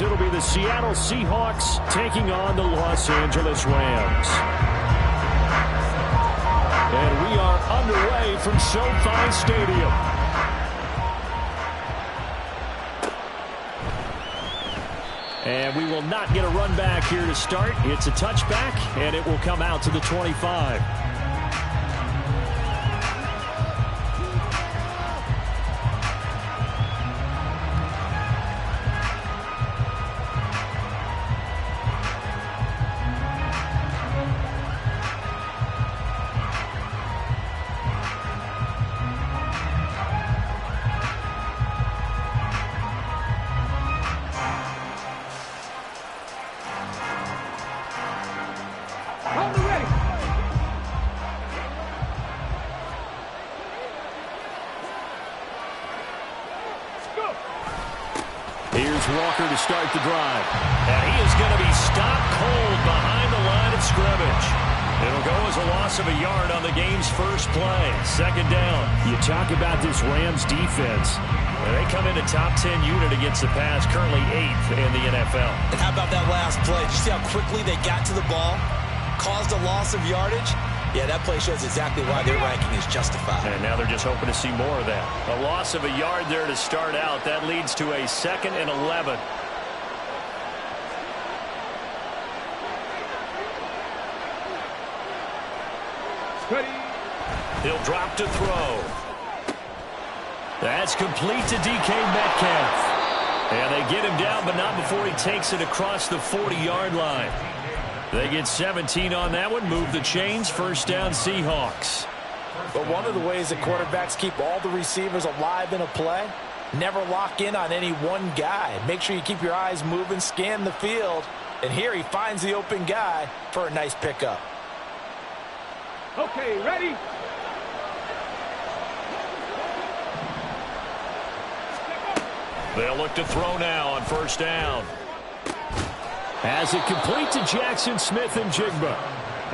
It'll be the Seattle Seahawks taking on the Los Angeles Rams. And we are underway from SoFi Stadium. And we will not get a run back here to start. It's a touchback, and it will come out to the 25. Here's Walker to start the drive. And he is going to be stopped cold behind the line of scrimmage. It'll go as a loss of a yard on the game's first play. Second down. You talk about this Rams defense. They come in a top 10 unit against the pass, currently 8th in the NFL. And how about that last play? Did you see how quickly they got to the ball? Caused a loss of yardage? Yeah, that play shows exactly why their ranking is justified. And now they're just hoping to see more of that. A loss of a yard there to start out. That leads to a 2nd and 11. He'll drop to throw. That's complete to DK Metcalf. And they get him down, but not before he takes it across the 40-yard line. They get 17 on that one. Move the chains. First down, Seahawks. But one of the ways that quarterbacks keep all the receivers alive in a play, never lock in on any one guy. Make sure you keep your eyes moving, scan the field. And here he finds the open guy for a nice pickup. Okay, ready? They'll look to throw now on first down. Has it complete to Jackson Smith and Jigba.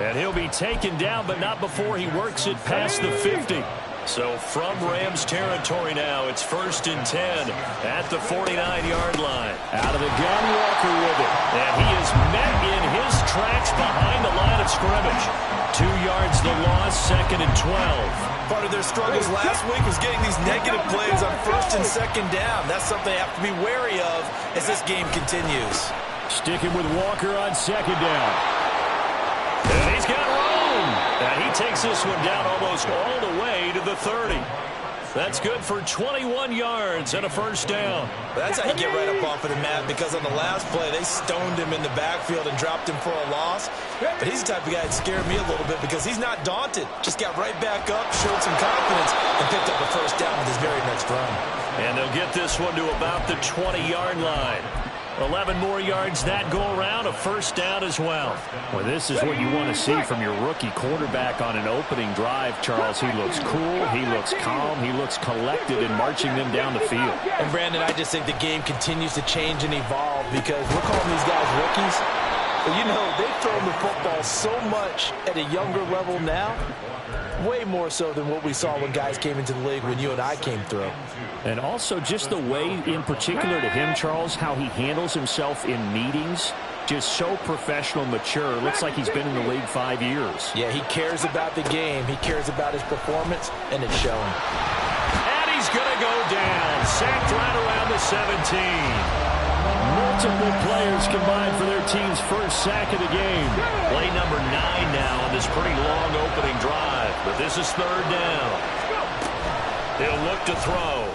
And he'll be taken down, but not before he works it past the 50. So from Rams territory now, it's 1st and 10 at the 49-yard line. Out of the gun, Walker with it. And he is met in his tracks behind the line of scrimmage. 2 yards the loss, 2nd and 12. Part of their struggles last week was getting these negative plays on 1st and 2nd down. That's something they have to be wary of as this game continues. Sticking with Walker on 2nd down. And he's got room. And he takes this one down almost all the way to the 30. That's good for 21 yards and a first down. That's how you get right up off of the mat, because on the last play, they stoned him in the backfield and dropped him for a loss. But he's the type of guy that scared me a little bit because he's not daunted. Just got right back up, showed some confidence, and picked up a first down with his very next run. And they'll get this one to about the 20-yard line. 11 more yards that go around, a first down as well. Well, this is what you want to see from your rookie quarterback on an opening drive, Charles. He looks cool, he looks calm, he looks collected in marching them down the field. And, Brandon, I just think the game continues to change and evolve because we're calling these guys rookies. But, you know, they've thrown the football so much at a younger level now, way more so than what we saw when guys came into the league when you and I came through. And also just the way, in particular to him, Charles, how he handles himself in meetings. Just so professional, mature. Looks like he's been in the league 5 years. Yeah, he cares about the game. He cares about his performance, and it's showing. And he's going to go down. Sacked right around the 17. Multiple players combined for their team's first sack of the game. Play number 9 now on this pretty long opening drive. But this is 3rd down. They'll look to throw.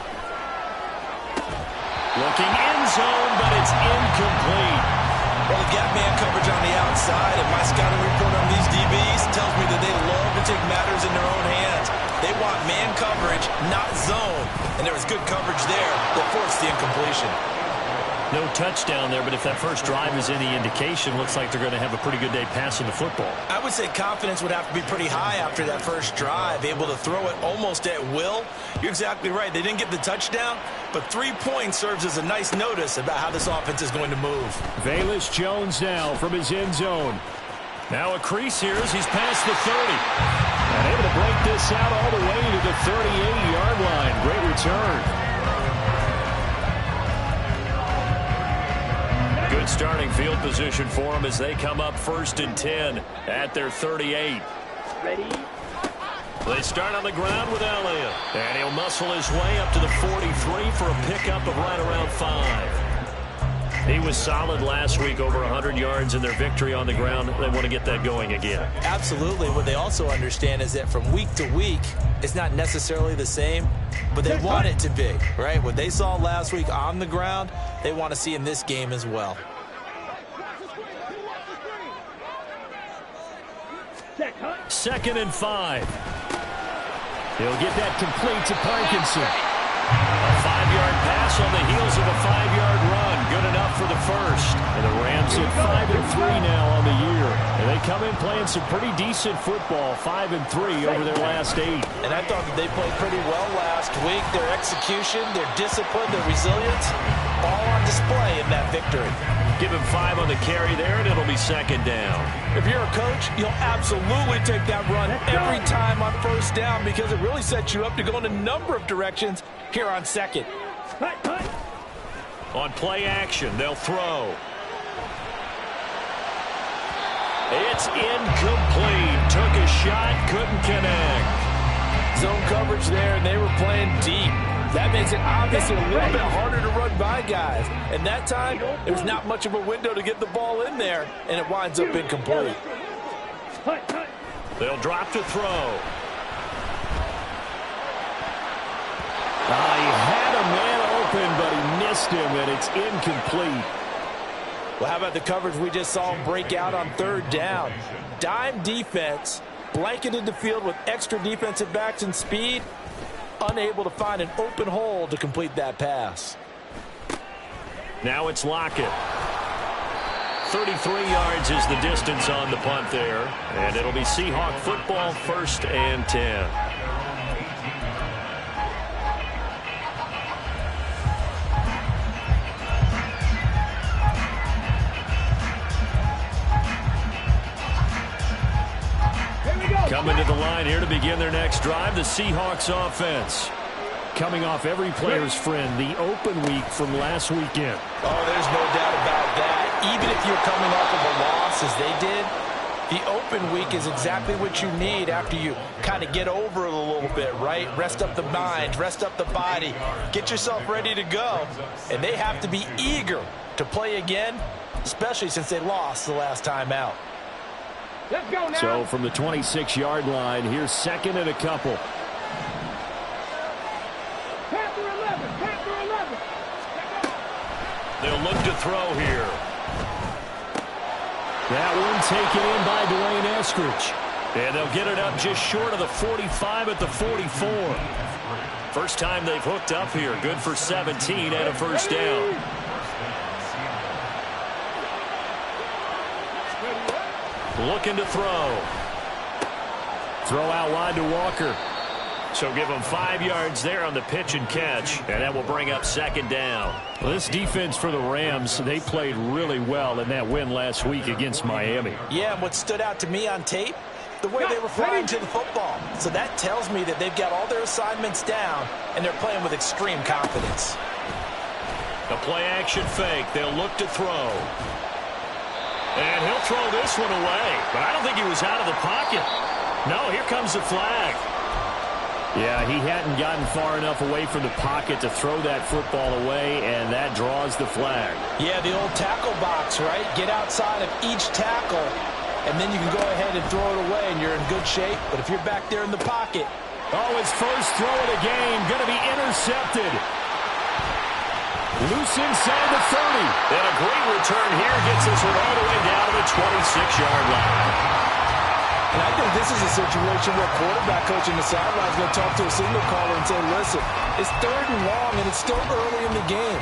Looking in zone, but it's incomplete. Well, they've got man coverage on the outside, and my scouting report on these DBs tells me that they love to take matters in their own hands. They want man coverage, not zone. And there was good coverage there that forced the incompletion. No touchdown there, but if that first drive is any indication, looks like they're going to have a pretty good day passing the football. I would say confidence would have to be pretty high after that first drive, able to throw it almost at will. You're exactly right. They didn't get the touchdown, but 3 points serves as a nice notice about how this offense is going to move. Velus Jones now from his end zone. Now a crease here as he's past the 30. And able to break this out all the way to the 38-yard line. Great return. Good starting field position for them as they come up 1st and 10 at their 38. Ready? They start on the ground with Elliott. And he'll muscle his way up to the 43 for a pickup of right around 5. He was solid last week, over 100 yards in their victory on the ground. They want to get that going again. Absolutely. What they also understand is that from week to week, it's not necessarily the same, but they want it to be, right? What they saw last week on the ground, they want to see in this game as well. 2nd and 5. He'll get that complete to Parkinson. A 5-yard pass on the heels of a 5-yard run. Good enough for the first. And the Rams at 5-3 now on the year. And they come in playing some pretty decent football, 5-3 over their last 8. And I thought that they played pretty well last week. Their execution, their discipline, their resilience, all on display in that victory. Give him 5 on the carry there, and it'll be 2nd down. If you're a coach, you'll absolutely take that run every time on 1st down because it really sets you up to go in a number of directions here on 2nd. On play action, they'll throw. It's incomplete. Took a shot, couldn't connect. Zone coverage there, and they were playing deep. That makes it obviously a little bit harder to run by guys. And that time, there's not much of a window to get the ball in there, and it winds up incomplete. They'll drop to throw. He had a man open, but he missed him, and it's incomplete. Well, how about the coverage we just saw him break out on 3rd down? Dime defense, blanketed the field with extra defensive backs and speed, unable to find an open hole to complete that pass. Now it's Lockett. 33 yards is the distance on the punt there, and it'll be Seahawk football, 1st and 10. Coming to the line here to begin their next drive, the Seahawks offense. Coming off every player's friend, the open week from last weekend. Oh, there's no doubt about that. Even if you're coming off of a loss as they did, the open week is exactly what you need after you kind of get over it a little bit, right? Rest up the mind, rest up the body, get yourself ready to go. And they have to be eager to play again, especially since they lost the last time out. Let's go now. So from the 26-yard line, here's 2nd and a couple. Panther 11. They'll look to throw here. That one taken in by Dwayne Eskridge. And they'll get it up just short of the 45 at the 44. First time they've hooked up here. Good for 17 and a 1st down. Looking to throw. Throw out wide to Walker. So give them 5 yards there on the pitch and catch, and that will bring up 2nd down. Well, this defense for the Rams, they played really well in that win last week against Miami. Yeah, and what stood out to me on tape, the way they were flying to the football. So that tells me that they've got all their assignments down, and they're playing with extreme confidence. A play-action fake. They'll look to throw. And he'll throw this one away. But I don't think he was out of the pocket. No, here comes the flag. Yeah, he hadn't gotten far enough away from the pocket to throw that football away, and that draws the flag. Yeah, the old tackle box, right? Get outside of each tackle, and then you can go ahead and throw it away, and you're in good shape. But if you're back there in the pocket. Oh, his first throw of the game, going to be intercepted. Loose inside the 30. And a great return here gets us all the way down to the 26-yard line. And I think this is a situation where quarterback coach in the sideline is going to talk to a signal caller and say, listen, it's 3rd and long, and it's still early in the game.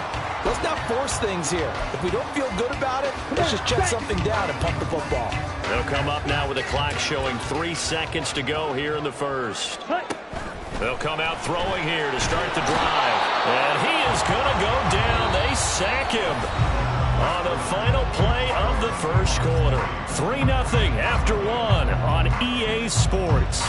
Let's not force things here. If we don't feel good about it, let's just check something down and pump the football. They'll come up now with the clock showing 3 seconds to go here in the first. They'll come out throwing here to start the drive. And he is going to go down. They sack him on the final play of the first quarter. 3-0 after 1 on EA Sports.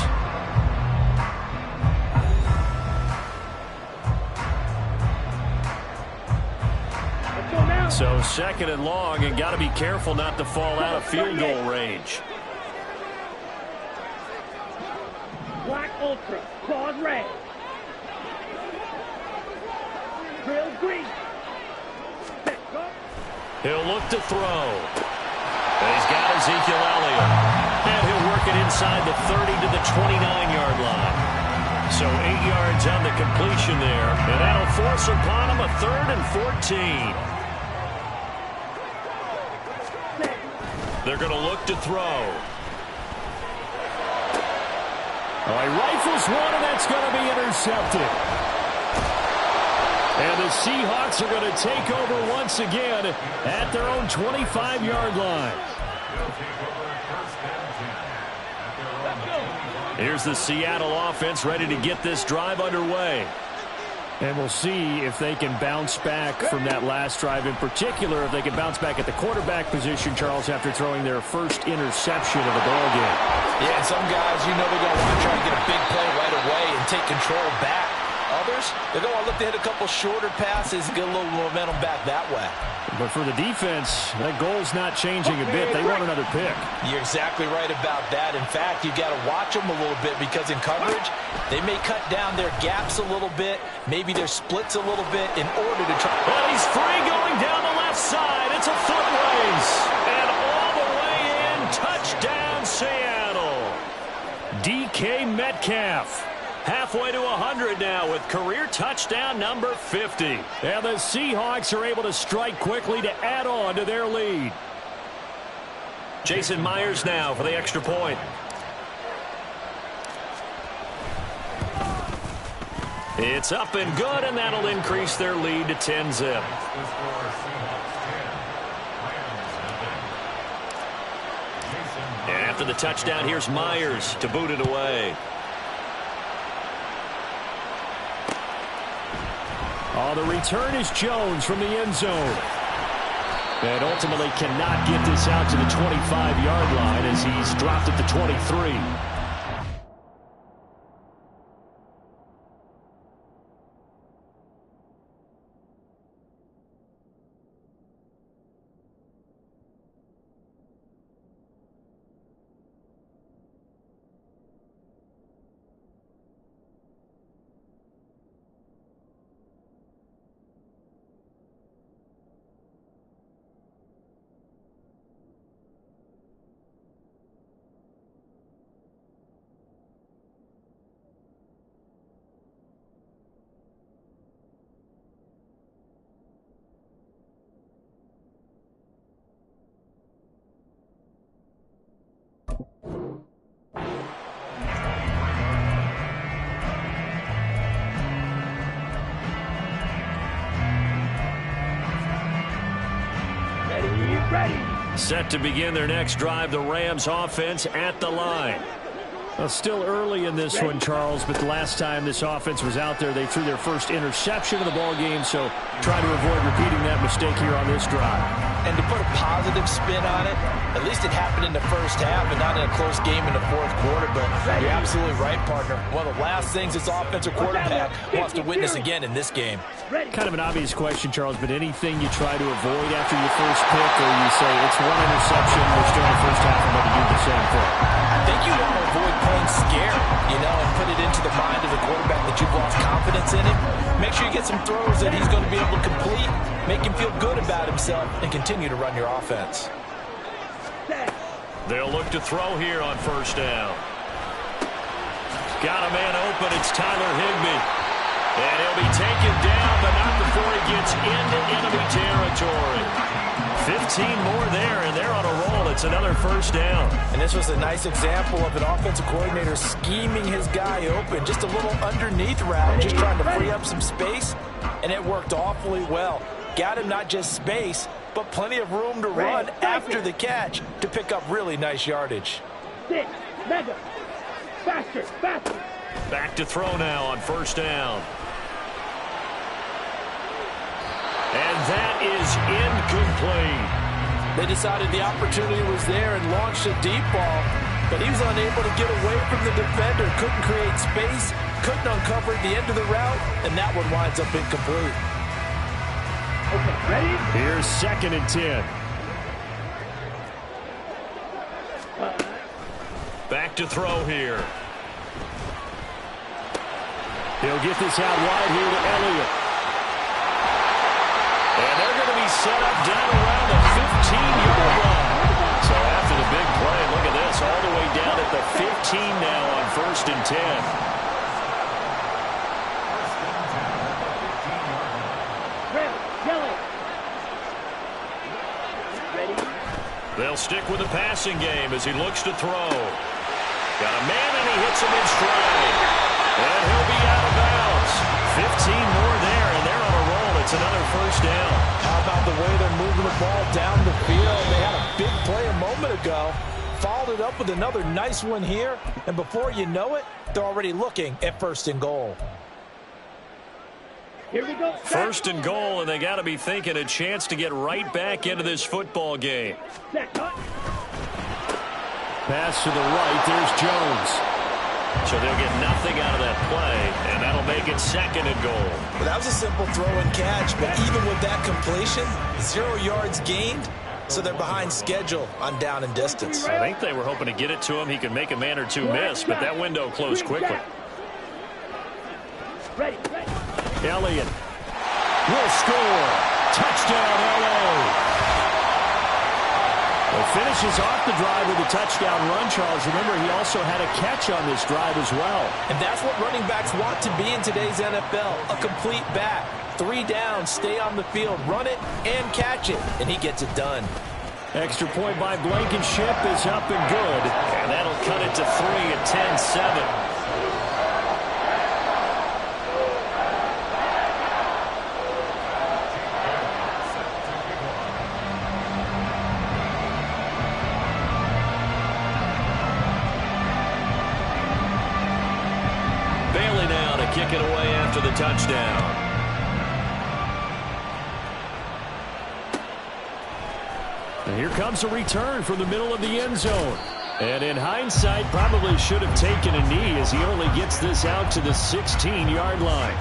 So 2nd and long, and got to be careful not to fall out of field goal range. Black Ultra, claws red. Drill green. Set, go. He'll look to throw. And he's got Ezekiel Elliott. And he'll work it inside the 30 to the 29-yard line. So 8 yards on the completion there. And that'll force upon him a 3rd and 14. They're going to look to throw. All right, rifles one, and that's going to be intercepted. And the Seahawks are going to take over once again at their own 25-yard line. Here's the Seattle offense ready to get this drive underway. And we'll see if they can bounce back from that last drive. In particular, if they can bounce back at the quarterback position, Charles, after throwing their first interception of the ballgame. Yeah, some guys, you know they're going to want to try to get a big play right away and take control back. Others, they're going to look to hit a couple shorter passes and get a little momentum back that way. But for the defense, that goal's not changing a bit. They want another pick. You're exactly right about that. In fact, you've got to watch them a little bit because in coverage, they may cut down their gaps a little bit, maybe their splits a little bit in order to try. Well, he's free going down the left side. It's a foot race. And all the way in, touchdown Seattle. DK Metcalf. Halfway to 100 now with career touchdown number 50. And the Seahawks are able to strike quickly to add on to their lead. Jason Myers now for the extra point. It's up and good, and that'll increase their lead to 10-zip. And after the touchdown, here's Myers to boot it away. Oh, the return is Jones from the end zone. And ultimately cannot get this out to the 25-yard line as he's dropped at the 23. Set to begin their next drive, the Rams offense at the line. Well, still early in this one, Charles, but the last time this offense was out there, they threw their first interception of the ball game, so try to avoid repeating that mistake here on this drive. And to put a positive spin on it, at least it happened in the first half and not in a close game in the fourth quarter, but you're absolutely right, partner. One of the last things this offensive quarterback wants to witness again in this game. Kind of an obvious question, Charles, but anything you try to avoid after your first pick, or you say it's one interception, we're still in the first half, I'm going to do the same thing? I think you want to avoid playing scared, and put it into the mind of the quarterback that you've lost confidence in him. Make sure you get some throws that he's going to be able to complete, make him feel good about himself, and continue to run your offense. They'll look to throw here on first down. Got a man open. It's Tyler Higbee. And he'll be taken down, but not before he gets into enemy territory. 15 more there, and they're on a roll. It's another first down. And this was a nice example of an offensive coordinator scheming his guy open. Just a little underneath route, just trying to free up some space, and it worked awfully well. Got him not just space, but plenty of room to run after the catch to pick up really nice yardage. Six, mega, faster, faster. Back to throw now on first down. And that is incomplete. They decided the opportunity was there and launched a deep ball, but he was unable to get away from the defender, couldn't create space, couldn't uncover the end of the route, and that one winds up incomplete. Okay, ready? Here's 2nd and 10. Back to throw here. He'll get this out wide here to Elliott. And they're going to be set up down around the 15-yard line. So after the big play, look at this, all the way down at the 15 now on 1st and 10. They'll stick with the passing game as he looks to throw. Got a man, and he hits him in stride. And he'll be out of bounds. 15 more there, and they're on a roll. It's another 1st down. How about the way they're moving the ball down the field? They had a big play a moment ago. Followed it up with another nice one here. And before you know it, they're already looking at 1st and goal. Here we go. 1st and goal, and they got to be thinking a chance to get right back into this football game. Pass to the right. There's Jones. So they'll get nothing out of that play, and that'll make it 2nd and goal. Well, that was a simple throw and catch, but even with that completion, 0 yards gained, so they're behind schedule on down and distance. I think they were hoping to get it to him. He could make a man or two miss, but that window closed quickly. Ready. Elliott will score. Touchdown, L.A. Well, finishes off the drive with a touchdown run, Charles. Remember, he also had a catch on this drive as well. And that's what running backs want to be in today's NFL, a complete back. 3 downs, stay on the field, run it, and catch it. And he gets it done. Extra point by Blankenship is up and good. And that'll cut it to 3 at 10-7. Kick it away after the touchdown. And here comes a return from the middle of the end zone. And in hindsight, probably should have taken a knee as he only gets this out to the 16-yard line.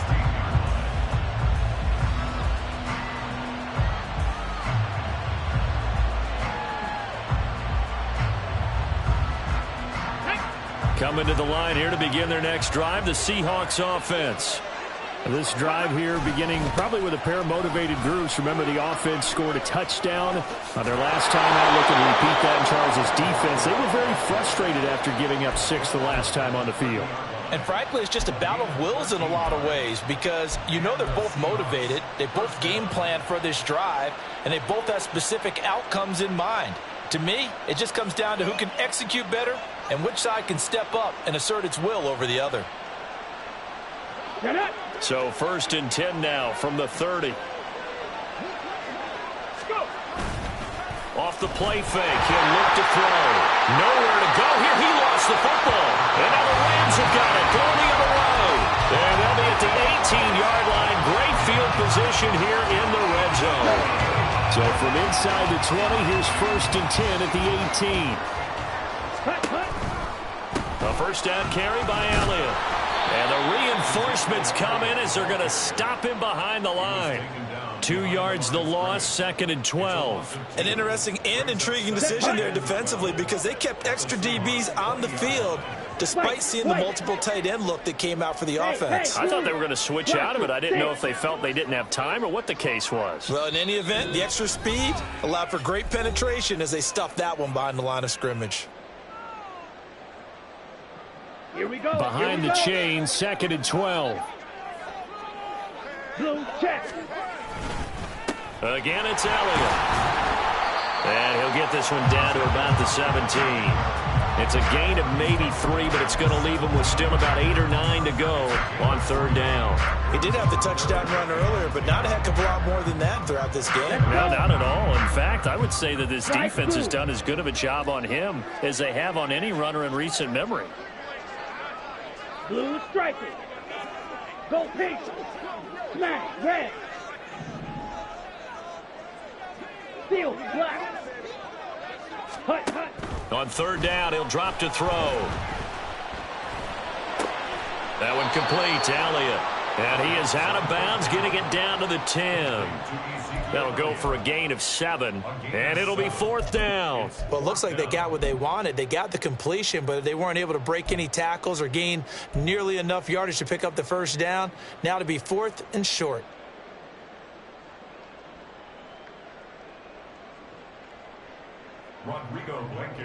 Coming to the line here to begin their next drive, the Seahawks offense. This drive here beginning probably with a pair of motivated groups. Remember, the offense scored a touchdown on their last time out. Looking to repeat that in Charles' defense. They were very frustrated after giving up 6 the last time on the field. And frankly, it's just a battle of wills in a lot of ways because you know they're both motivated. They both game plan for this drive, and they both have specific outcomes in mind. To me, it just comes down to who can execute better and which side can step up and assert its will over the other. So 1st and 10 now from the 30. Go. Off the play fake, he'll look to throw. Nowhere to go here. He lost the football. And now the Rams have got it going the other way. And they'll be at the 18-yard line. Great field position here in the red zone. So from inside the 20, here's 1st and 10 at the 18. A 1st down carry by Elliott. And the reinforcements come in as they're going to stop him behind the line. 2 yards the loss, 2nd and 12. An interesting and intriguing decision there defensively because they kept extra DBs on the field despite seeing the multiple tight end look that came out for the offense. I thought they were going to switch out of it. I didn't know if they felt they didn't have time or what the case was. Well, in any event, the extra speed allowed for great penetration as they stuffed that one behind the line of scrimmage. Here we go. Behind the chain, 2nd and 12. Blue check. Again, it's Elliott. And he'll get this one down to about the 17. It's a gain of maybe 3, but it's going to leave him with still about 8 or 9 to go on 3rd down. He did have the touchdown run earlier, but not a heck of a lot more than that throughout this game. No, not at all. In fact, I would say that this defense has done as good of a job on him as they have on any runner in recent memory. Blue striking. Go pink. Smash red. Steel black. Hut, hut. On 3rd down, he'll drop to throw. That one complete to Elliott. And he is out of bounds, getting it down to the 10. That'll go for a gain of 7, and it'll be 4th down. Well, it looks like they got what they wanted. They got the completion, but they weren't able to break any tackles or gain nearly enough yardage to pick up the first down. Now to be 4th and short.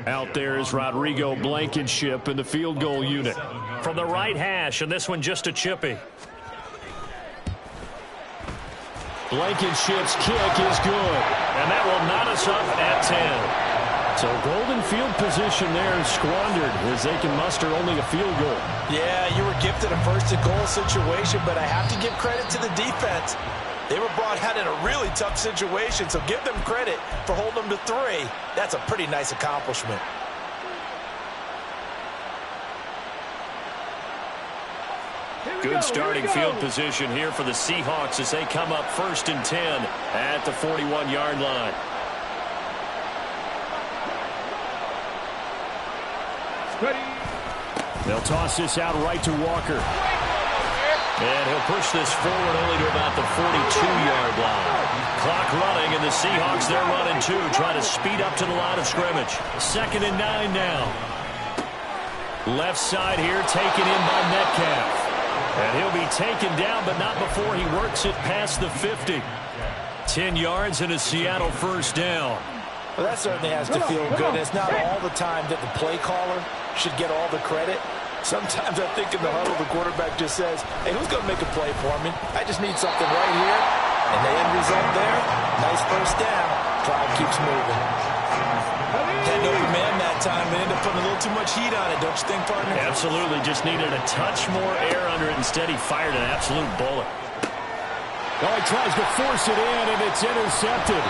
Out there is Rodrigo Blankenship in the field goal unit. From the right hash, and this one just a chippy. Blankenship's kick is good, and that will knot us up at 10. So golden field position there is squandered as they can muster only a field goal. Yeah, you were gifted a first-and-goal situation, but I have to give credit to the defense. They were brought out in a really tough situation, so give them credit for holding them to 3. That's a pretty nice accomplishment. Good starting field position here for the Seahawks as they come up 1st and 10 at the 41-yard line. They'll toss this out right to Walker. And he'll push this forward only to about the 42-yard line. Clock running, and the Seahawks, they're running too, trying to speed up to the line of scrimmage. 2nd and 9 now. Left side here, taken in by Metcalf. And he'll be taken down, but not before he works it past the 50. 10 yards and a Seattle first down. Well, that certainly has to feel good. It's not all the time that the play caller should get all the credit. Sometimes I think in the huddle, the quarterback just says, hey, who's going to make a play for me? I just need something right here. And the end result there, nice first down. Drive keeps moving. Had no man that time, but ended up putting a little too much heat on it, don't you think, partner? Absolutely. Just needed a touch more air under it. Instead, he fired an absolute bullet. Oh, he tries to force it in, and it's intercepted.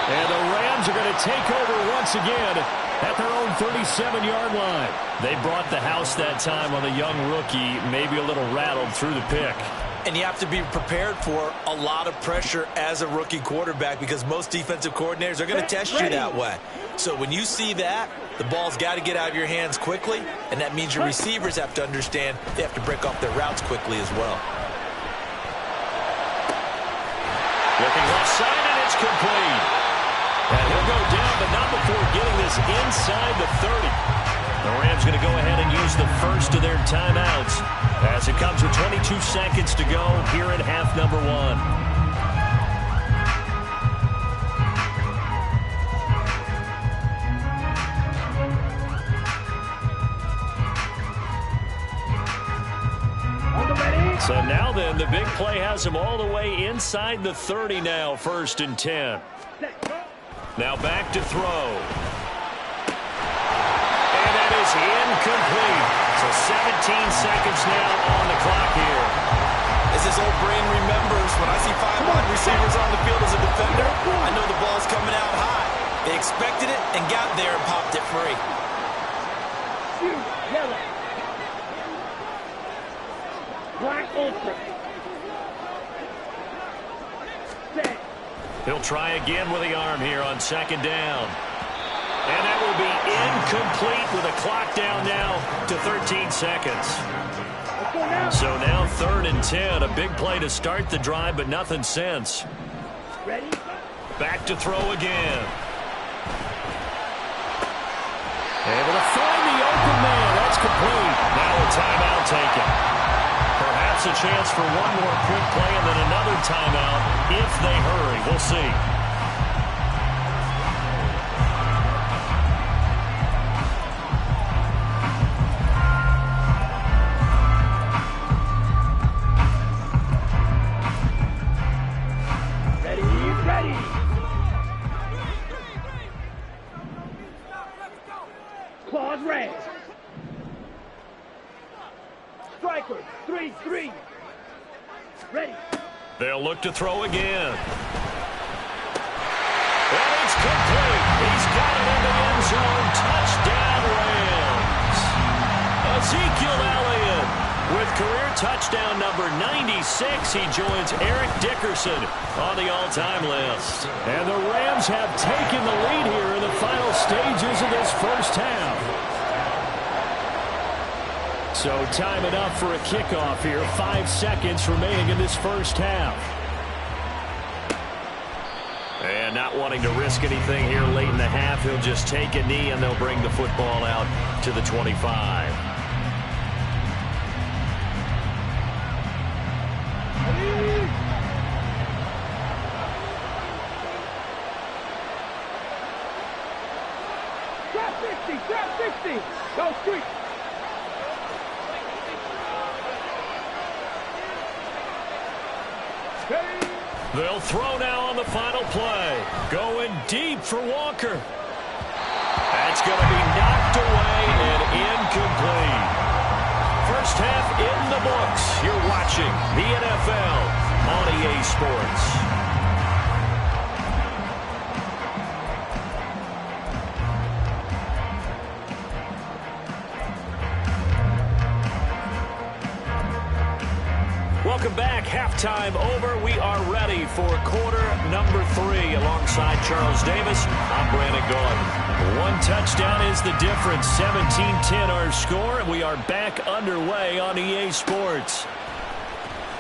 And the Rams are going to take over once again at their own 37-yard line. They brought the house that time on the young rookie, maybe a little rattled through the pick. And you have to be prepared for a lot of pressure as a rookie quarterback because most defensive coordinators are going to test you that way. So when you see that, the ball's got to get out of your hands quickly, and that means your receivers have to understand they have to break off their routes quickly as well. Looking left side, and it's complete. And he'll go down, but not before getting this inside the 30. The Rams going to go ahead and use the first of their timeouts as it comes with 22 seconds to go here in half number 1. So now then, the big play has him all the way inside the 30 now, 1st and 10. Now back to throw. And that is incomplete. So 17 seconds now on the clock here. As his old brain remembers, when I see 5 wide receivers on the field as a defender, I know the ball's coming out high. They expected it and got there and popped it free. Black ultra. He'll try again with the arm here on 2nd down. And that will be incomplete with a clock down now to 13 seconds. So now 3rd and 10. A big play to start the drive, but nothing since. Ready? Back to throw again. Able to find the open man. That's complete. Now a timeout taken. Perhaps a chance for one more quick play and then another timeout if they hurry. We'll see. Ready. Claws raised. Striker, 3-3. Ready. They'll look to throw again. And it's complete. He's got it in the end zone. Touchdown, Rams. Ezekiel Elliott with career touchdown number 96. He joins Eric Dickerson on the all-time list. And the Rams have taken the lead here in the final stages of this first half. So time enough for a kickoff here. 5 seconds remaining in this first half. And not wanting to risk anything here late in the half, he'll just take a knee and they'll bring the football out to the 25. Drop 60. Go street. They'll throw now on the final play. Going deep for Walker. That's going to be knocked away and incomplete. First half in the books. You're watching the NFL on EA Sports. Welcome back. Halftime over. We are ready for quarter number 3. Alongside Charles Davis, I'm Brandon Gordon. One touchdown is the difference. 17-10 our score, and we are back underway on EA Sports.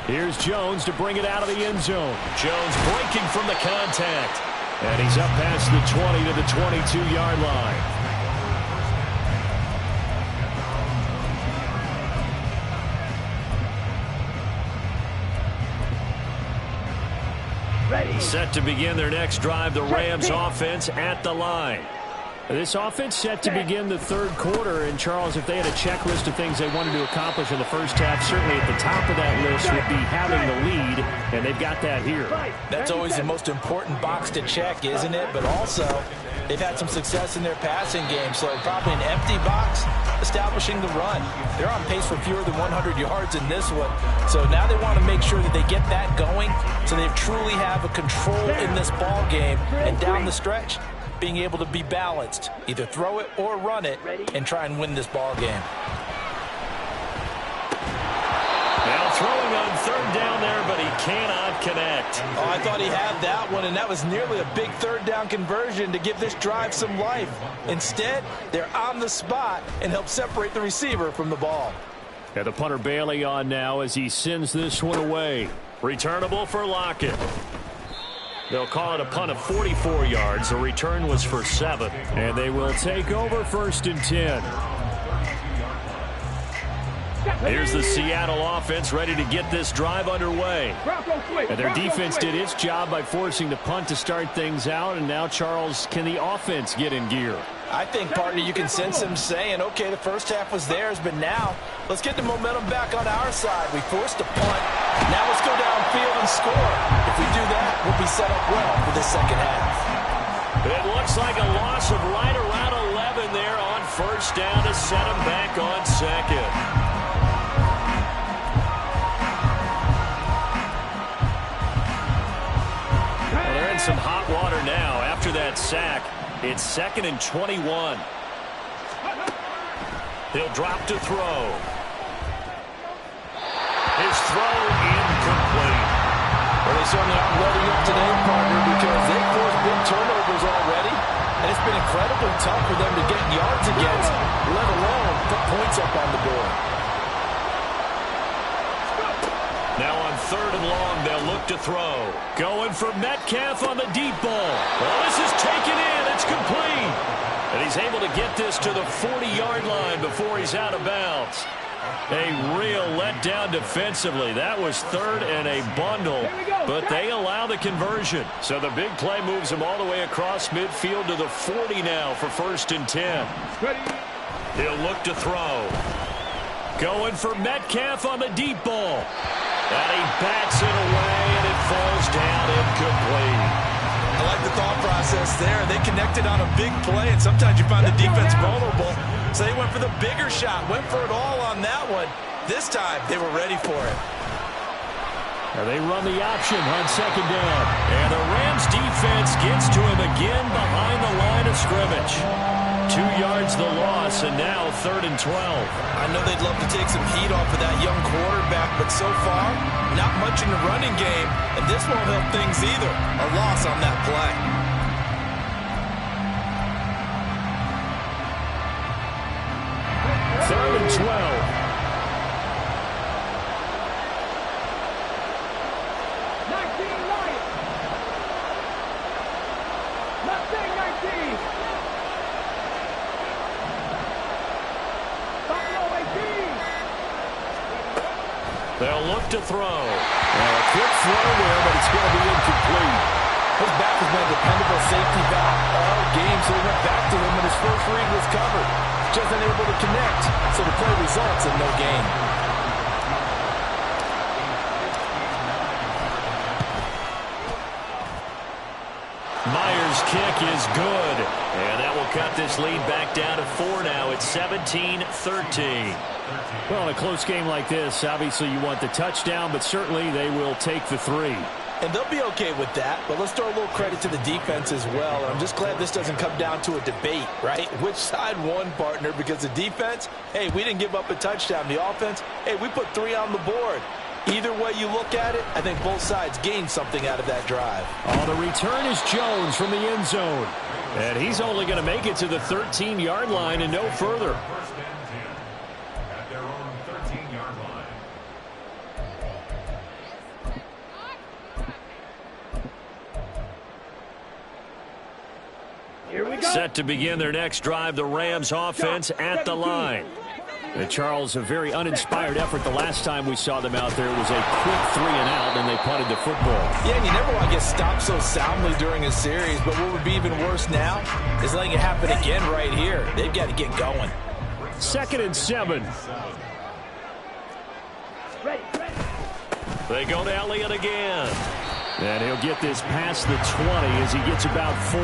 Here's Jones to bring it out of the end zone. Jones breaking from the contact. And he's up past the 20 to the 22-yard line. Set to begin their next drive, the Rams offense at the line. This offense set to begin the third quarter, and Charles, if they had a checklist of things they wanted to accomplish in the first half, certainly at the top of that list would be having the lead, and they've got that here. That's always the most important box to check, isn't it? But also, they've had some success in their passing game, so probably an empty box, establishing the run. They're on pace for fewer than 100 yards in this one, so now they want to make sure that they get that going so they truly have a control in this ball game, and down the stretch, being able to be balanced, either throw it or run it, and try and win this ball game. Now throwing on third down there, but he cannot connect. Oh, I thought he had that one, and that was nearly a big third down conversion to give this drive some life. Instead, they're on the spot and help separate the receiver from the ball. And the punter Bailey on now as he sends this one away. Returnable for Lockett. They'll call it a punt of 44 yards. The return was for 7. And they will take over 1st and 10. Here's the Seattle offense ready to get this drive underway. And their defense did its job by forcing the punt to start things out. And now, Charles, can the offense get in gear? I think, partner, you can sense them saying, okay, the first half was theirs, but now let's get the momentum back on our side. We forced a punt. Now let's go downfield and score. If we do that, we'll be set up well for the second half. It looks like a loss of right around 11 there on first down to set them back on second. Well, they're in some hot water now after that sack. It's 2nd and 21. He'll drop to throw. His throw incomplete. Well, they certainly aren't letting up today, partner, because they've forced big turnovers already, and it's been incredibly tough for them to get yards against, let alone put points up on the board. Now on 3rd and long, they'll look to throw. Going for Metcalf on the deep ball. Well, this is taken in. It's complete. And he's able to get this to the 40-yard line before he's out of bounds. A real letdown defensively. That was 3rd and a bundle, but they allow the conversion. So the big play moves him all the way across midfield to the 40 now for 1st and 10. He'll look to throw. Going for Metcalf on the deep ball. And he bats it away, and it falls down incomplete. I like the thought process there. They connected on a big play, and sometimes you find the defense vulnerable. So they went for the bigger shot, went for it all on that one. This time, they were ready for it. And they run the option on 2nd down. And the Rams defense gets to him again behind the line of scrimmage. 2 yards the loss, and now 3rd and 12. I know they'd love to take some heat off of that young quarterback, but so far, not much in the running game, and this won't help things either. A loss on that play. Third and 12. to throw. A quick throw there, but it's going to be incomplete. His back has been a dependable safety valve all game, so he went back to him when his first read was covered. Just unable to connect, so the play results in no gain. Myers' kick is good, and that will cut this lead back down to 4 now. It's 17-13. Well, in a close game like this, obviously you want the touchdown, but certainly they will take the 3. And they'll be okay with that, but let's throw a little credit to the defense as well. I'm just glad this doesn't come down to a debate, right? Which side won, partner? Because the defense, hey, we didn't give up a touchdown. The offense, hey, we put 3 on the board. Either way you look at it, I think both sides gained something out of that drive. Oh, the return is Jones from the end zone. And he's only going to make it to the 13-yard line and no further. Here we go. Set to begin their next drive, the Rams offense at the line. And Charles, a very uninspired effort the last time we saw them out there. It was a quick 3 and out, and they punted the football. Yeah, and you never want to get stopped so soundly during a series, but what would be even worse now is letting it happen again right here. They've got to get going. 2nd and 7. Ready. They go to Elliott again. And he'll get this past the 20 as he gets about 4.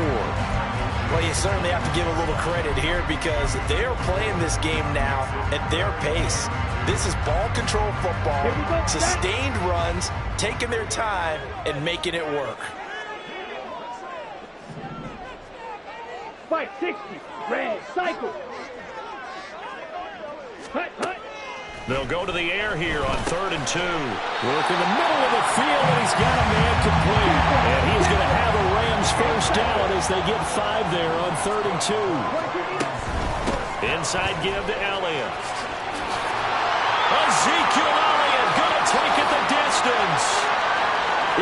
Well, you certainly have to give a little credit here because they're playing this game now at their pace. This is ball control football, sustained runs, taking their time, and making it work. 560. Red cycle. Hut. They'll go to the air here on 3rd and 2. Work in the middle of the field, and he's got a man complete. And he's going to have a Rams first down as they get 5 there on 3rd and 2. Inside give to Elliott. Ezekiel Elliott going to take it the distance.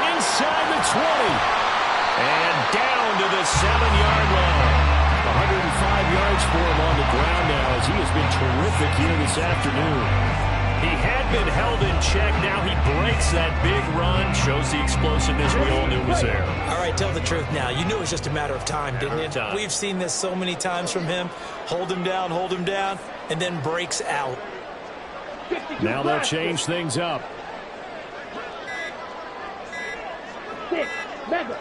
Inside the 20. And down to the 7-yard line. 105 yards for him on the ground now as he has been terrific here this afternoon. He had been held in check. Now he breaks that big run. Shows the explosiveness we all knew was there. All right, tell the truth now. You knew it was just a matter of time, didn't you? We've seen this so many times from him. Hold him down, and then breaks out. Now they'll change things up. 6. Mega.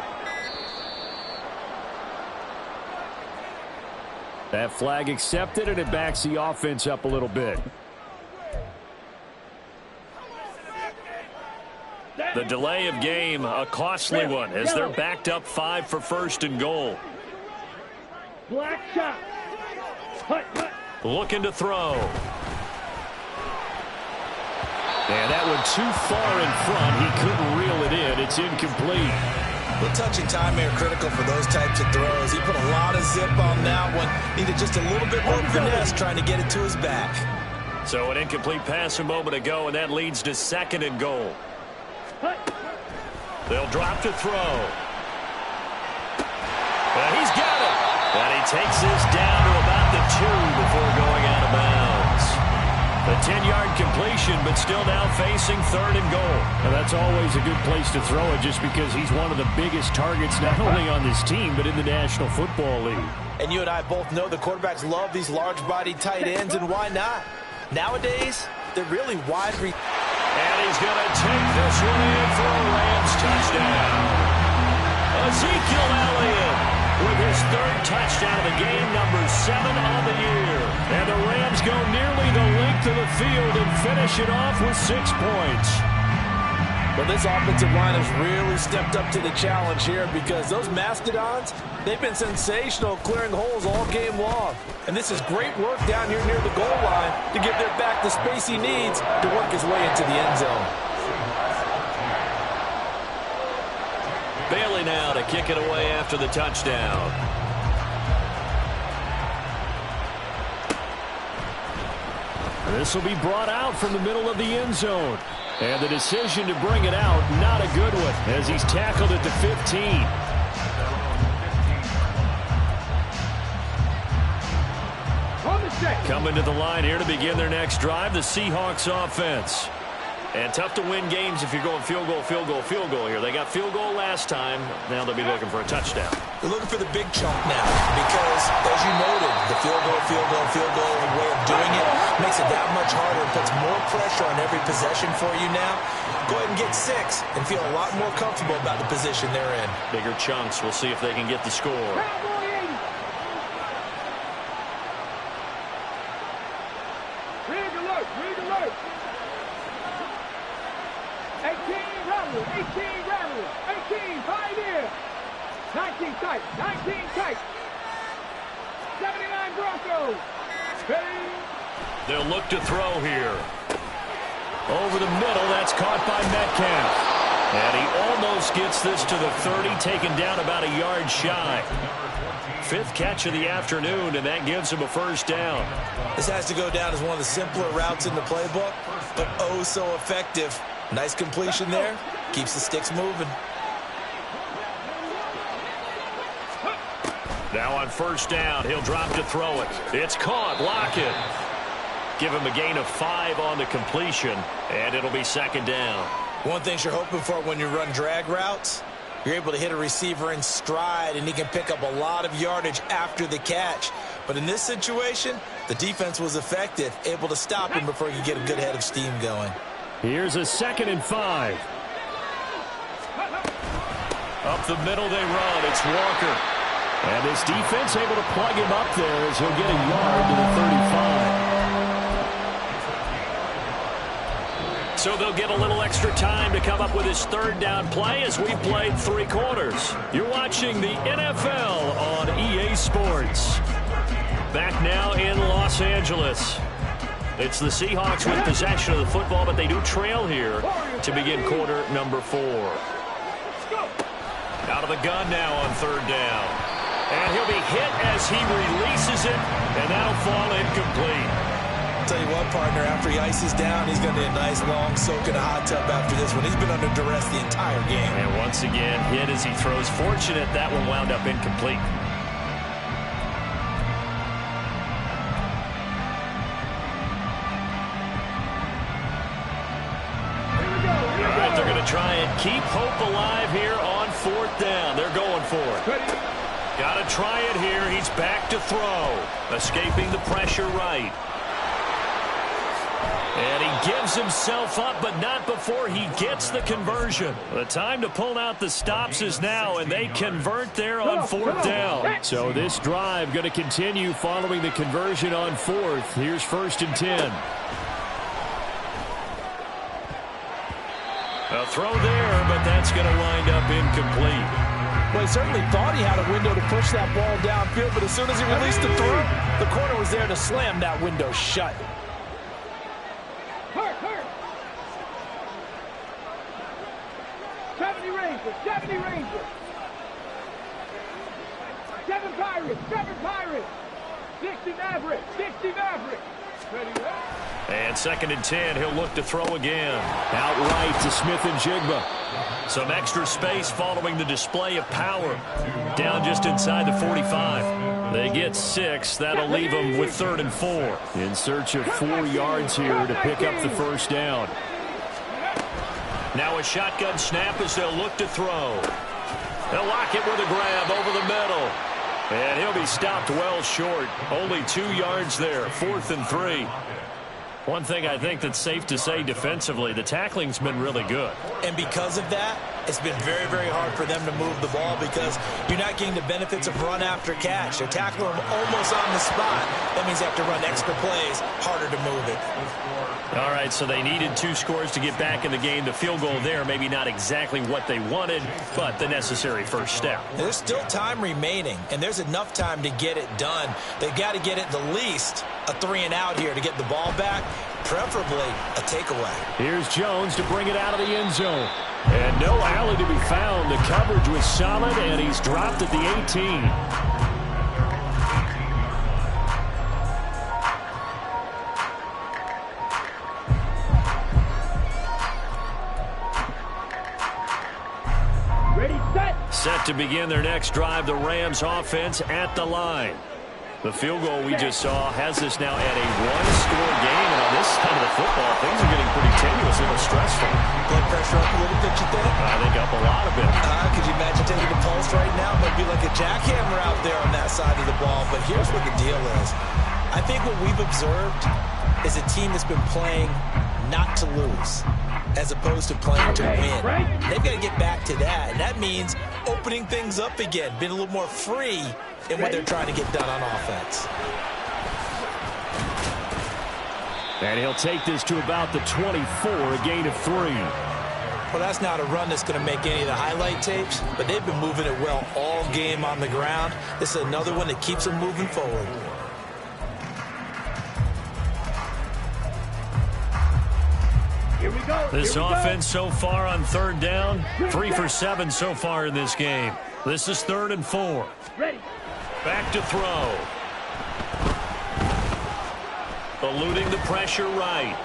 That flag accepted, and it backs the offense up a little bit. The delay of game, a costly one, as they're backed up 5 for 1st and goal. Black shot. Hut. Looking to throw. And that one too far in front. He couldn't reel it in. It's incomplete. The touch and time are critical for those types of throws. He put a lot of zip on that one. Needed just a little bit more finesse trying to get it to his back. So an incomplete pass a moment ago, and that leads to 2nd and goal. They'll drop to throw. And he's got it. And he takes this down to about the 2 before going out of bounds. A 10-yard completion, but still now facing 3rd and goal. Now that's always a good place to throw it just because he's one of the biggest targets not only on this team but in the National Football League. And you and I both know the quarterbacks love these large-bodied tight ends, and why not? Nowadays, they're really wide. And he's going to take this one in for a Rams touchdown. Ezekiel Elliott with his 3rd touchdown of the game, number 7 on the year. And the Rams go nearly the length of the field and finish it off with 6 points. Well, this offensive line has really stepped up to the challenge here because those Mastodons, they've been sensational clearing holes all game long. And this is great work down here near the goal line to give their back the space he needs to work his way into the end zone. Bailey now to kick it away after the touchdown. This will be brought out from the middle of the end zone. And the decision to bring it out, not a good one, as he's tackled at the 15. Coming to the line here to begin their next drive, the Seahawks offense. And tough to win games if you're going field goal, field goal, field goal here. They got field goal last time. Now they'll be looking for a touchdown. They're looking for the big chunk now because, as you noted, the field goal way of doing it makes it that much harder and puts more pressure on every possession for you now. Go ahead and get 6 and feel a lot more comfortable about the position they're in. Bigger chunks. We'll see if they can get the score. Rig alert, rig alert. 18 Rattler, 18 Rattler, 18 Pioneer. 19 tight, 19 tight. 79 Broncos. Ready? They'll look to throw here. Over the middle, that's caught by Metcalf. And he almost gets this to the 30, taken down about a yard shy. 5th catch of the afternoon, and that gives him a first down. This has to go down as one of the simpler routes in the playbook, but oh so effective. Nice completion there. Keeps the sticks moving. Now on first down, he'll drop to throw it. It's caught. Lockett. Give him a gain of 5 on the completion, and it'll be second down. One thing you're hoping for when you run drag routes, you're able to hit a receiver in stride, and he can pick up a lot of yardage after the catch. But in this situation, the defense was effective, able to stop him before you get a good head of steam going. Here's a 2nd and 5. Up the middle they run. It's Walker. And this defense able to plug him up there as he'll get a yard to the 35. So they'll get a little extra time to come up with his 3rd down play as we played 3 quarters. You're watching the NFL on EA Sports. Back now in Los Angeles. It's the Seahawks with possession of the football, but they do trail here to begin quarter number 4. Out of the gun now on 3rd down. And he'll be hit as he releases it, and that'll fall incomplete. I'll tell you what, partner, after he ices down, he's going to need a nice long soak in a hot tub after this one. He's been under duress the entire game. And once again, hit as he throws. Fortunate that one wound up incomplete. All right, they're going to try and keep hope alive here on 4th down. They're going for it. Got to try it here. He's back to throw. Escaping the pressure right. And he gives himself up, but not before he gets the conversion. The time to pull out the stops is now, and they convert there on 4th down. So this drive going to continue following the conversion on 4th. Here's 1st and 10. A throw there, but that's going to wind up incomplete. Well, he certainly thought he had a window to push that ball downfield, but as soon as he released the throw, the corner was there to slam that window shut. Hurt. 70 Rangers, 70 Rangers. 7 Pirates, 7 Pirates. 60 Mavericks, 60 Mavericks. Ready, And 2nd and 10, he'll look to throw again. Outright to Smith and Jigba. Some extra space following the display of power. Down just inside the 45. They get 6. That'll leave them with 3rd and 4. In search of 4 yards here to pick up the first down. Now a shotgun snap as they'll look to throw. They'll lock it with a grab over the middle. And he'll be stopped well short. Only 2 yards there. 4th and 3. One thing I think that's safe to say defensively, the tackling's been really good. And because of that, it's been very, very hard for them to move the ball because you're not getting the benefits of run after catch. They're tackling them almost on the spot. That means they have to run extra plays, harder to move it. All right, so they needed 2 scores to get back in the game. The field goal there, maybe not exactly what they wanted, but the necessary first step. There's still time remaining, and there's enough time to get it done. They've got to get it the least a 3-and-out here to get the ball back, preferably a takeaway. Here's Jones to bring it out of the end zone. And no alley to be found. The coverage was solid, and he's dropped at the 18. Set to begin their next drive, the Rams offense at the line. The field goal we just saw has us now at a one-score game, and on this side of the football, things are getting pretty tenuous, a little stressful. Blood pressure up a little bit, you think? I think up a lot of it. Could you imagine taking the pulse right now? It might be like a jackhammer out there on that side of the ball, but here's what the deal is. I think what we've observed is a team that's been playing not to lose, as opposed to playing to win. They've got to get back to that, and that means opening things up again, being a little more free in what they're trying to get done on offense. And he'll take this to about the 24, a gain of 3. Well, that's not a run that's going to make any of the highlight tapes, but they've been moving it well all game on the ground. This is another one that keeps them moving forward. Here we go. This offense so far on third down, 3 for 7 so far in this game. This is 3rd and 4. Ready. Back to throw. Eluding the pressure right.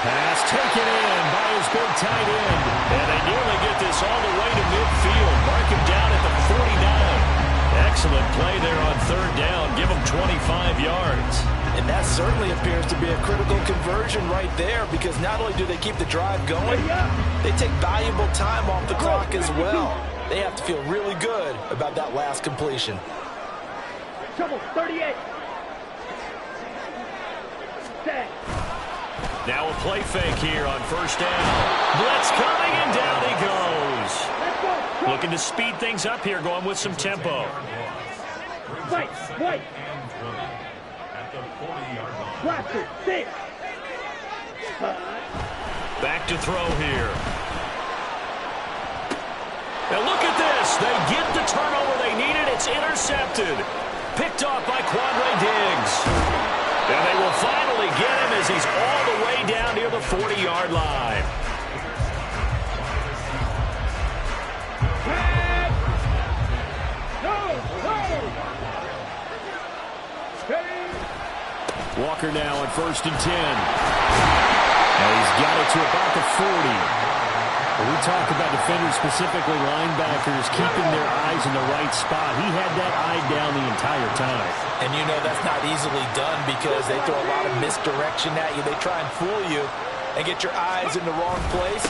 Pass taken in by his big tight end. And they nearly get this all the way to midfield. Mark him down at the 49. Excellent play there on third down. Give him 25 yards. And that certainly appears to be a critical conversion right there, because not only do they keep the drive going, they take valuable time off the clock as well. They have to feel really good about that last completion. Trouble, 38. Set. Now a play fake here on first down. Blitz coming, and down he goes. Let's go. Looking to speed things up here, going with some tempo. Wait. Blaster, 6. Back to throw here. Now look at this. They get the turnover they needed. It's intercepted. Picked off by Quandre Diggs. And they will finally get him as he's all the way down near the 40-yard line. Walker now on 1st and 10. And he's got it to about the 40. When we talk about defenders, specifically linebackers, keeping their eyes in the right spot, he had that eye down the entire time. And you know that's not easily done, because they throw a lot of misdirection at you. They try and fool you and get your eyes in the wrong place.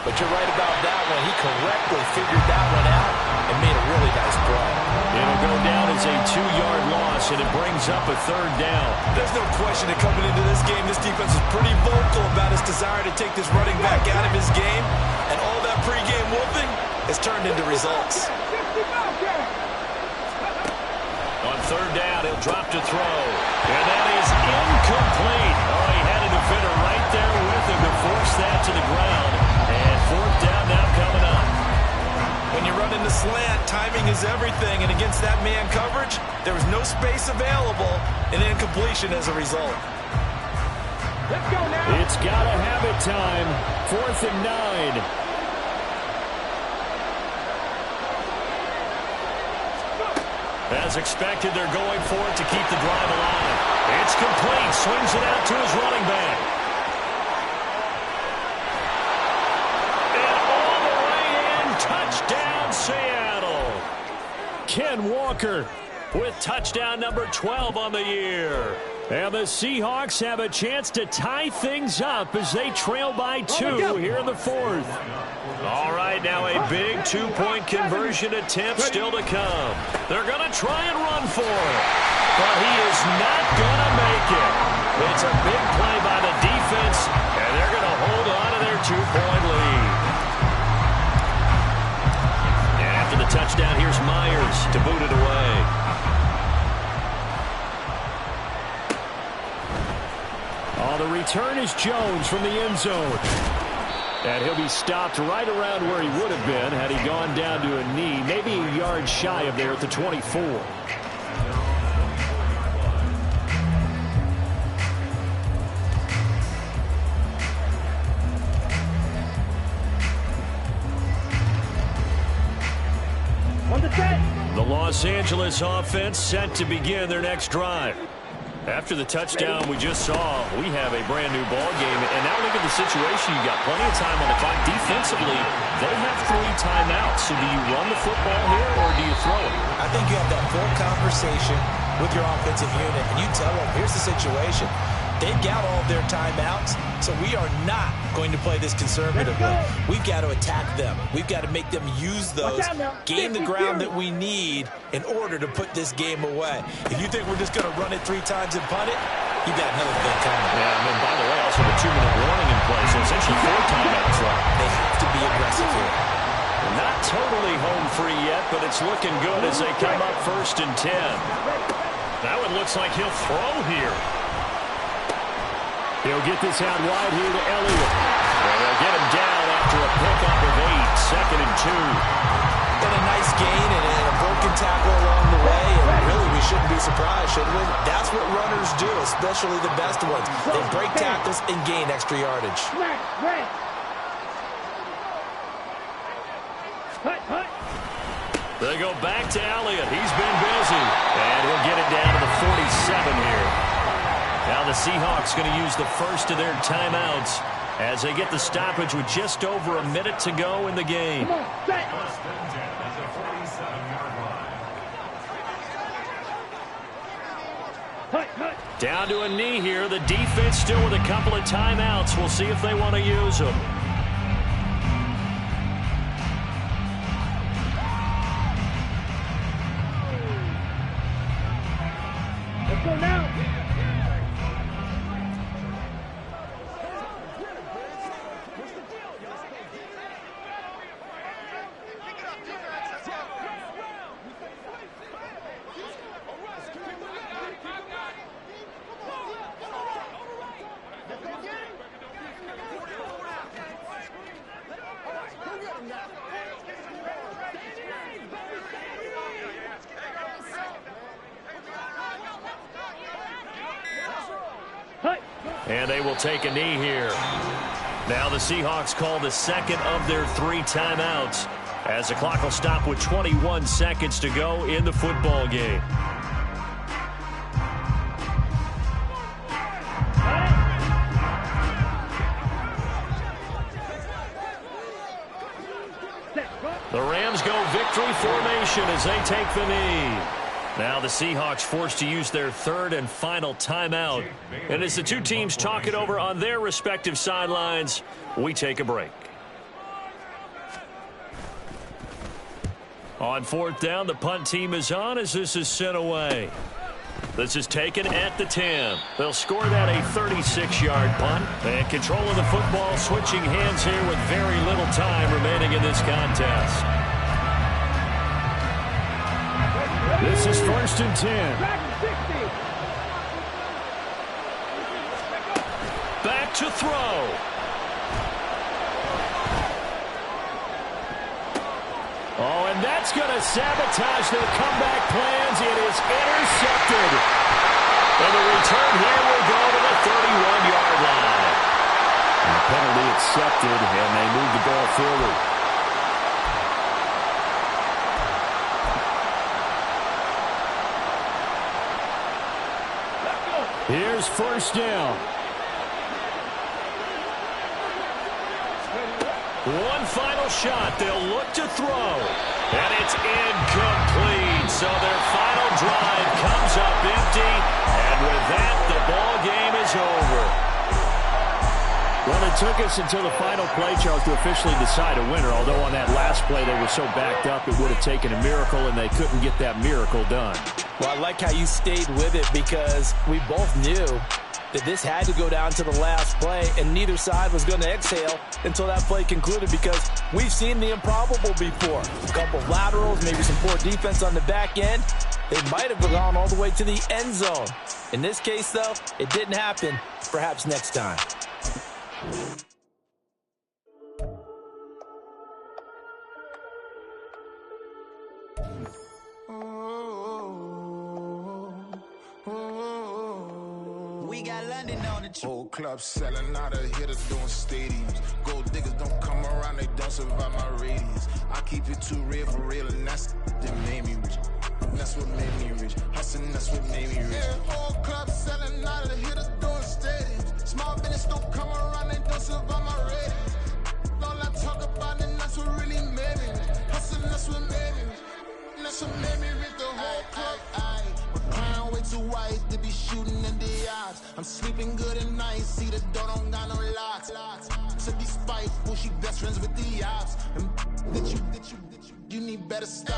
But you're right about that one. He correctly figured that one out and made a really nice play. It'll go down as a 2-yard loss, and it brings up a 3rd down. There's no question that coming into this game, this defense is pretty vocal about his desire to take this running back out of his game. And all that pregame whooping has turned into results. On 3rd down, he'll drop to throw. And that is incomplete. Oh, he had a defender right there with him to force that to the ground. And 4th down now coming up. When you run into slant, timing is everything. And against that man coverage, there was no space available, and incompletion as a result. Let's go now. It's got to have it time. 4th and 9. As expected, they're going for it to keep the drive alive. It's complete. Swings it out to his running back. And all the way in. Touchdown, Seattle. Ken Walker with touchdown number 12 on the year. And the Seahawks have a chance to tie things up as they trail by 2 here in the 4th. All right, now a big 2-point conversion attempt still to come. They're going to try and run for it, but he is not going to make it. It's a big play by the defense, and they're going to hold on to their 2-point lead. And after the touchdown, here's Myers to boot it away. Oh, the return is Jones from the end zone. And he'll be stopped right around where he would have been had he gone down to a knee, maybe a yard shy of there at the 24. On the set. The Los Angeles offense set to begin their next drive. After the touchdown we just saw, we have a brand new ball game. And now look at the situation. You got plenty of time on the clock. Defensively, they have 3 timeouts. So do you run the football here or do you throw it? I think you have that full conversation with your offensive unit, and you tell them, here's the situation. They've got all their timeouts, so we are not going to play this conservatively. We've got to attack them. We've got to make them use those, gain the ground that we need in order to put this game away. If you think we're just going to run it 3 times and punt it, you got another thing coming. Yeah, and then by the way, also the 2-minute warning in play, so essentially 4 timeouts left. They have to be aggressive here. Not totally home free yet, but it's looking good as they come up 1st and 10. Now it looks like he'll throw here. He'll get this out wide here to Elliott. And they'll get him down after a pickup of 8, 2nd and 2. And a nice gain and a broken tackle along the way. And really, we shouldn't be surprised, should we? That's what runners do, especially the best ones. They break tackles and gain extra yardage. They go back to Elliott. He's been busy. And he'll get it down to the 47 here. Now the Seahawks going to use the first of their timeouts as they get the stoppage with just over a minute to go in the game. Down to a knee here. The defense still with a couple of timeouts. We'll see if they want to use them. Let's go now. And they will take a knee here. Now the Seahawks call the second of their 3 timeouts as the clock will stop with 21 seconds to go in the football game. The Rams go victory formation as they take the knee. Now the Seahawks forced to use their 3rd and final timeout. And as the 2 teams talk it over on their respective sidelines, we take a break. On 4th down, the punt team is on as this is sent away. This is taken at the 10. They'll score that a 36-yard punt. And control of the football switching hands here with very little time remaining in this contest. This is 1st and 10. Back to throw. Oh, and that's going to sabotage their comeback plans. It is intercepted. And the return here will go to the 31-yard line. And the penalty accepted, and they move the ball forward. Here's 1st down. One final shot. They'll look to throw. And it's incomplete. So their final drive comes up empty. And with that, the ball game is over. Well, it took us until the final play, Charles, to officially decide a winner. Although on that last play they were so backed up, it would have taken a miracle, and they couldn't get that miracle done. Well, I like how you stayed with it because we both knew that this had to go down to the last play, and neither side was going to exhale until that play concluded because we've seen the improbable before. A couple of laterals, maybe some poor defense on the back end. They might have gone all the way to the end zone. In this case, though, it didn't happen. Perhaps next time. We got London on the Whole club selling out of here to doing stadiums. Gold diggers don't come around, they don't survive my radius. I keep it too real for real, and that's that made me rich. that's what made me rich. Hustling, that's what made me rich. Yeah, whole club selling out of the hitters doing stadiums. Small business don't come around, they don't survive my ratings. All I talk about it, that's what really made me rich. Hustling, that's what made me rich. And that's what made me rich, the whole club. My crown way too white to be shooting in the odds. I'm sleeping good at night, see the door don't got no locks. To be spiteful, she best friends with the ops. And you need better stop.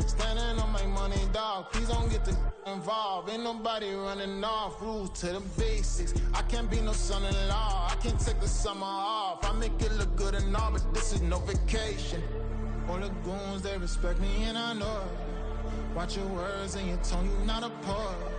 Standing on my money, dog. Please don't get the involved. Ain't nobody running off. Rules to the basics. I can't be no son-in-law. I can't take the summer off. I make it look good and all, but this is no vacation. All the goons, they respect me and I know it. Watch your words and your tone, you not a poet.